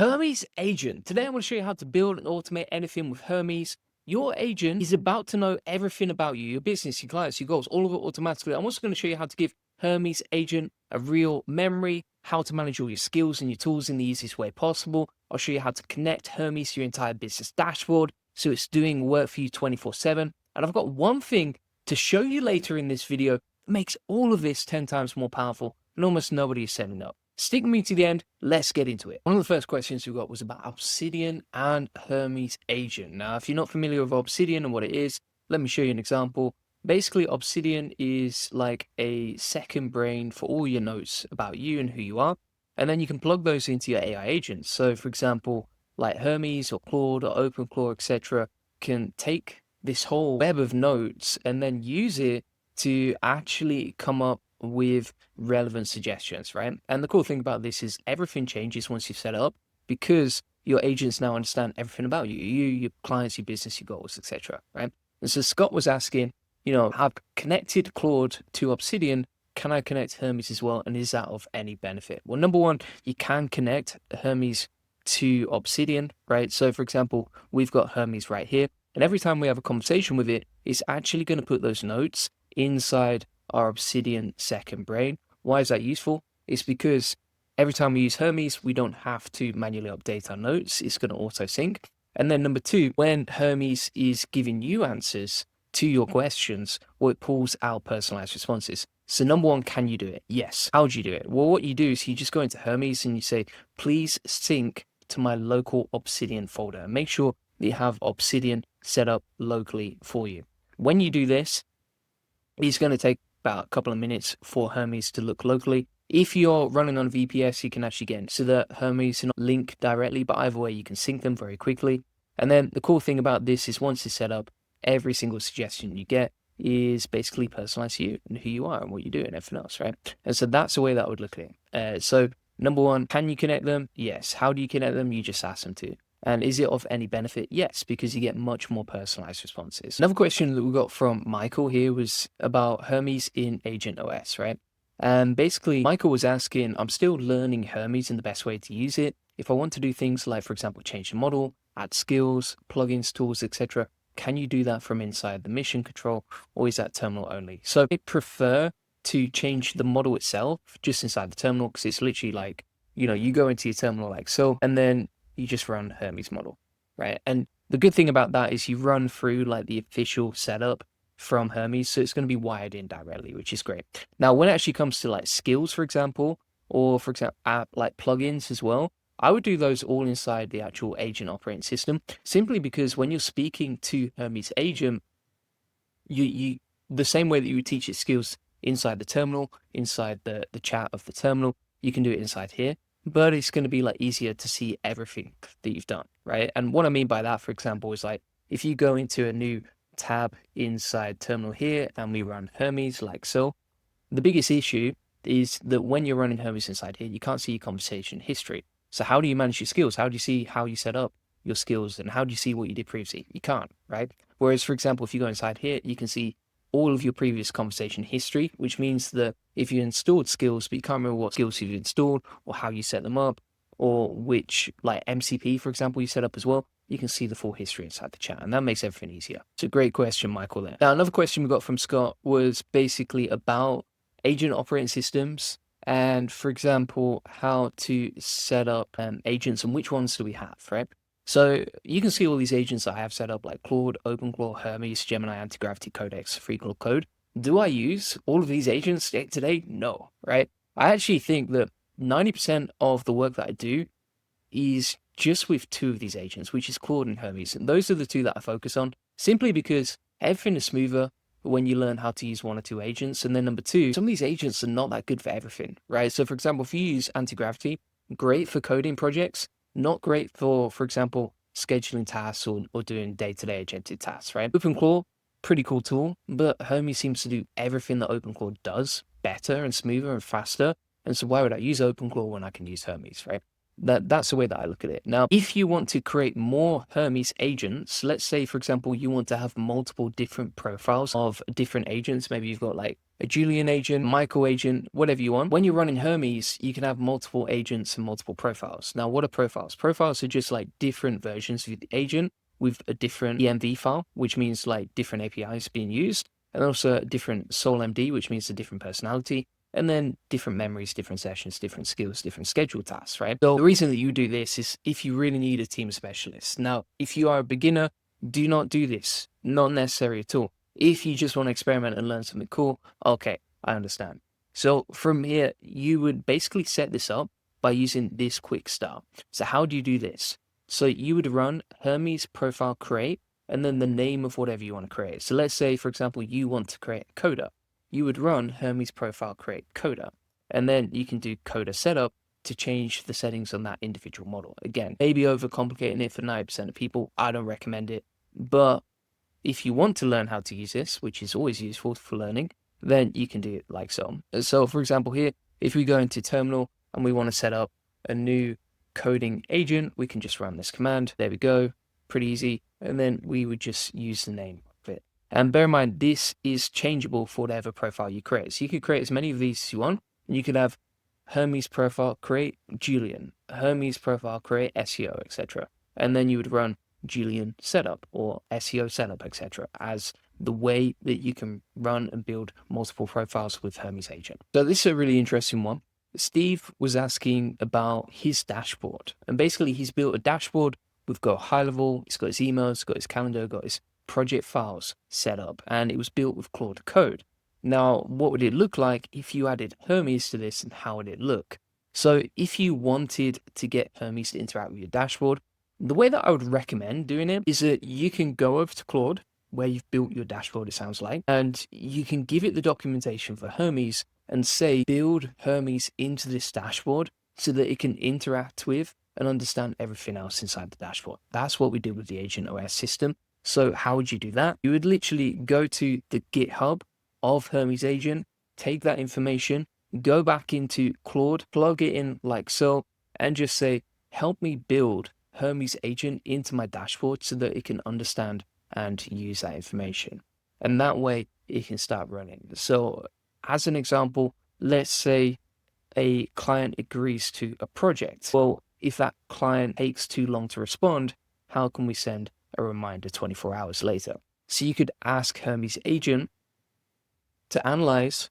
Hermes Agent. Today I'm going to show you how to build and automate anything with Hermes. Your agent is about to know everything about you, your business, your clients, your goals, all of it automatically. I'm also going to show you how to give Hermes Agent a real memory, how to manage all your skills and your tools in the easiest way possible. I'll show you how to connect Hermes to your entire business dashboard so it's doing work for you 24/7. And I've got one thing to show you later in this video that makes all of this 10 times more powerful and almost nobody is setting up. Stick with me to the end. Let's get into it. One of the first questions we got was about Obsidian and Hermes Agent. Now, if you're not familiar with Obsidian and what it is, let me show you an example. Basically, Obsidian is like a second brain for all your notes about you and who you are. And then you can plug those into your AI agents. So, for example, like Hermes or Claude or OpenClaw, etc., can take this whole web of notes and then use it to actually come up with relevant suggestions, right? And the cool thing about this is everything changes once you set it up because your agents now understand everything about you, your clients, your business, your goals, etc. Right? And so Scott was asking, I've connected Claude to Obsidian. Can I connect Hermes as well? And is that of any benefit? Well, number one, you can connect Hermes to Obsidian, right? So for example, we've got Hermes right here. And every time we have a conversation with it, it's actually going to put those notes inside our Obsidian second brain. Why is that useful? It's because every time we use Hermes, we don't have to manually update our notes. It's going to auto sync. And then number two, when Hermes is giving you answers to your questions, well, it pulls out personalized responses. So number one, can you do it? Yes. How do you do it? Well, what you do is you just go into Hermes and you say, please sync to my local Obsidian folder. And make sure that you have Obsidian set up locally for you. When you do this, it's going to take about a couple of minutes for Hermes to look locally. If you're running on VPS, you can actually get into the Hermes and link directly, but either way, you can sync them very quickly. And then the cool thing about this is once it's set up, every single suggestion you get is basically personalized to you and who you are and what you do and everything else, right? And so that's the way that I would look at it. So number one, can you connect them? Yes. How do you connect them? You just ask them to. And is it of any benefit? Yes, because you get much more personalized responses. Another question that we got from Michael here was about Hermes in Agent OS, right? And basically, Michael was asking, I'm still learning Hermes and the best way to use it. If I want to do things like, for example, change the model, add skills, plugins, tools, etc., can you do that from inside the mission control, or is that terminal only? So I prefer to change the model itself just inside the terminal because it's literally like, you go into your terminal like so, and then you just run Hermes model, right? And the good thing about that is you run through like the official setup from Hermes, so it's going to be wired in directly, which is great. Now, when it actually comes to like skills, for example, or for example, app like plugins as well, I would do those all inside the actual agent operating system, simply because when you're speaking to Hermes Agent, you the same way that you would teach it skills inside the terminal, inside the chat of the terminal, you can do it inside here. But it's going to be like easier to see everything that you've done, right? And what I mean by that, for example, is like if you go into a new tab inside terminal here and we run Hermes like so, the biggest issue is that when you're running Hermes inside here, you can't see your conversation history. So how do you manage your skills? How do you see how you set up your skills and how do you see what you did previously? You can't, right? Whereas, for example, if you go inside here, you can see all of your previous conversation history, which means that if you installed skills, but you can't remember what skills you've installed or how you set them up, or which like MCP, for example, you set up as well, you can see the full history inside the chat. And that makes everything easier. It's a great question, Michael, there. Now, another question we got from Scott was basically about agent operating systems and, for example, how to set up agents and which ones do we have, right? So you can see all these agents that I have set up like Claude, OpenClaw, Hermes, Gemini, Anti-Gravity, Codex, FreeClaw Code. Do I use all of these agents today? No, right? I actually think that 90% of the work that I do is just with two of these agents, which is Claude and Hermes. And those are the two that I focus on simply because everything is smoother when you learn how to use one or two agents. And then number two, some of these agents are not that good for everything, right? So for example, if you use Anti-Gravity, great for coding projects, not great for example, scheduling tasks or doing day-to-day agentic tasks, right? OpenClaw, pretty cool tool, but Hermes seems to do everything that OpenClaw does better and smoother and faster. And so why would I use OpenClaw when I can use Hermes, right? That's the way that I look at it. Now, if you want to create more Hermes agents, let's say, for example, you want to have multiple different profiles of different agents. Maybe you've got like a Julian agent, Michael agent, whatever you want. When you're running Hermes, you can have multiple agents and multiple profiles. Now, what are profiles? Profiles are just like different versions of the agent with a different EMV file, which means like different APIs being used, and also a different soul MD, which means a different personality, and then different memories, different sessions, different skills, different schedule tasks, right? So the reason that you do this is if you really need a team of specialists. Now, if you are a beginner, do not do this. Not necessary at all. If you just want to experiment and learn something cool, okay, I understand. So from here, you would basically set this up by using this quick start. So how do you do this? So you would run Hermes profile create and then the name of whatever you want to create. So let's say, for example, you want to create a coda. You would run Hermes profile create coda, and then you can do coda setup to change the settings on that individual model. Again, maybe overcomplicating it for 90% of people. I don't recommend it, but if you want to learn how to use this, which is always useful for learning, then you can do it like so. So for example here, if we go into terminal and we want to set up a new coding agent, we can just run this command. There we go, pretty easy. And then we would just use the name of it. And bear in mind, this is changeable for whatever profile you create. So you could create as many of these as you want, and you could have Hermes profile create Julian, Hermes profile create SEO, etc. And then you would run Julian setup or SEO setup, etc. as the way that you can run and build multiple profiles with Hermes Agent. So this is a really interesting one. Steve was asking about his dashboard, and basically he's built a dashboard. We've got high level, he's got his emails, got his calendar, got his project files set up, and it was built with Claude Code. Now, what would it look like if you added Hermes to this, and how would it look? So if you wanted to get Hermes to interact with your dashboard, the way that I would recommend doing it is that you can go over to Claude, where you've built your dashboard, it sounds like, and you can give it the documentation for Hermes and say, build Hermes into this dashboard so that it can interact with and understand everything else inside the dashboard. That's what we did with the Agent OS system. So how would you do that? You would literally go to the GitHub of Hermes Agent, take that information, go back into Claude, plug it in like so, and just say, help me build Hermes Agent into my dashboard so that it can understand and use that information. And that way it can start running. So as an example, let's say a client agrees to a project. Well, if that client takes too long to respond, how can we send a reminder 24 hours later? So you could ask Hermes Agent to analyze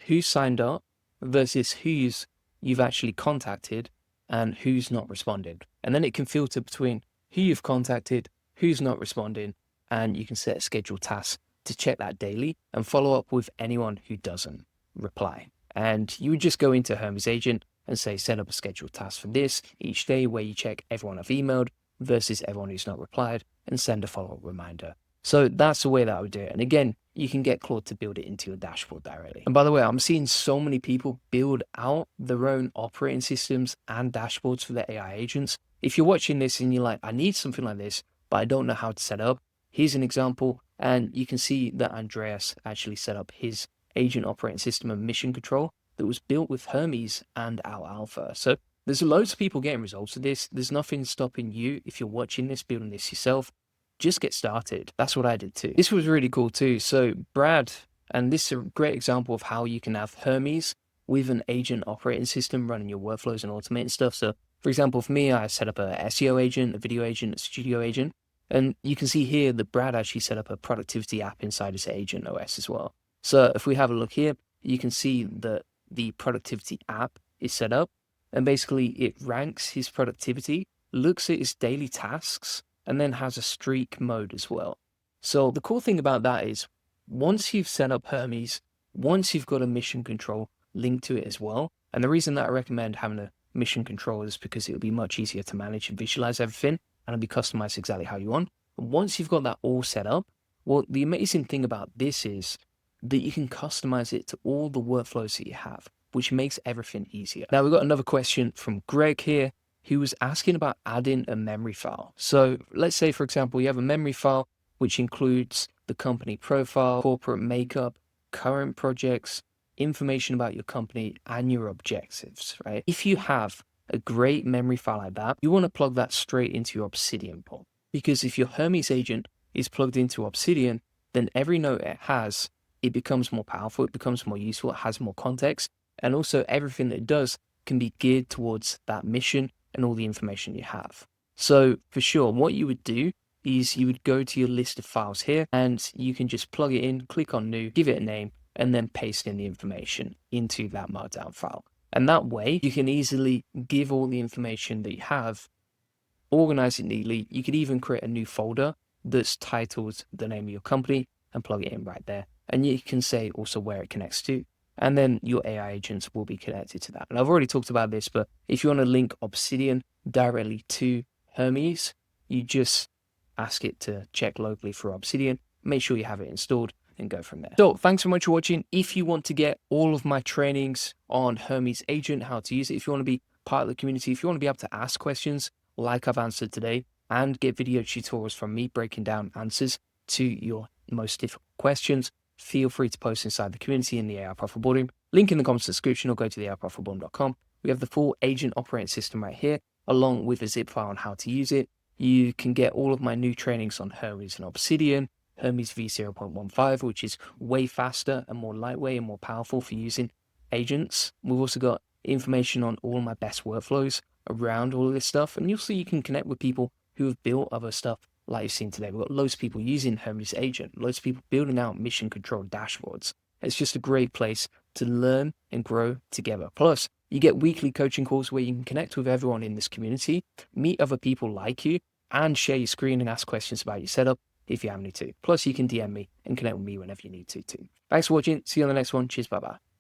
who signed up versus who's you've actually contacted and who's not responded. And then it can filter between who you've contacted, who's not responding, and you can set a scheduled task to check that daily and follow up with anyone who doesn't reply. And you would just go into Hermes Agent and say, set up a scheduled task for this each day where you check everyone I've emailed versus everyone who's not replied and send a follow-up reminder. So that's the way that I would do it. And again, you can get Claude to build it into your dashboard directly. And by the way, I'm seeing so many people build out their own operating systems and dashboards for their AI agents. If you're watching this and you're like, I need something like this, but I don't know how to set up, here's an example. And you can see that Andreas actually set up his agent operating system and mission control that was built with Hermes and our alpha. So there's loads of people getting results of this. There's nothing stopping you if you're watching this, building this yourself. Just get started. That's what I did too. This was really cool too. So Brad, and this is a great example of how you can have Hermes with an agent operating system running your workflows and automating stuff. So for example, for me, I set up a SEO agent, a video agent, a studio agent. And you can see here that Brad actually set up a productivity app inside his Agent OS as well. So if we have a look here, you can see that the productivity app is set up, and basically it ranks his productivity, looks at his daily tasks, and then has a streak mode as well. So the cool thing about that is once you've set up Hermes, once you've got a mission control linked to it as well, and the reason that I recommend having a mission control is because it'll be much easier to manage and visualize everything, and it'll be customized exactly how you want. And once you've got that all set up, well, the amazing thing about this is that you can customize it to all the workflows that you have, which makes everything easier. Now we've got another question from Greg here, who was asking about adding a memory file. So let's say, for example, you have a memory file which includes the company profile, corporate makeup, current projects, information about your company, and your objectives, right? If you have a great memory file like that, you want to plug that straight into your Obsidian pool. Because if your Hermes agent is plugged into Obsidian, then every note it has it becomes more powerful, it becomes more useful, it has more context, and also everything that it does can be geared towards that mission and all the information you have. So for sure, what you would do is you would go to your list of files here and you can just plug it in, click on new, give it a name, and then paste in the information into that markdown file. And that way you can easily give all the information that you have, organize it neatly. You could even create a new folder that's titled the name of your company and plug it in right there. And you can say also where it connects to. And then your AI agents will be connected to that. And I've already talked about this, but if you want to link Obsidian directly to Hermes, you just ask it to check locally for Obsidian, make sure you have it installed, and go from there. So thanks so much for watching. If you want to get all of my trainings on Hermes Agent, how to use it, if you want to be part of the community, if you want to be able to ask questions like I've answered today, and get video tutorials from me breaking down answers to your most difficult questions, feel free to post inside the community in the AI Profit Boardroom. Link in the comments description, or go to the AIProfitBoardroom.com. We have the full agent operating system right here, along with a zip file on how to use it. You can get all of my new trainings on Hermes and Obsidian, Hermes v0.15, which is way faster and more lightweight and more powerful for using agents. We've also got information on all my best workflows around all of this stuff. And you'll see you can connect with people who have built other stuff like you've seen today. We've got loads of people using Hermes Agent, loads of people building out mission control dashboards. It's just a great place to learn and grow together. Plus, you get weekly coaching calls where you can connect with everyone in this community, meet other people like you, and share your screen and ask questions about your setup if you have any to. Plus, you can DM me and connect with me whenever you need to too. Thanks for watching. See you on the next one. Cheers. Bye-bye.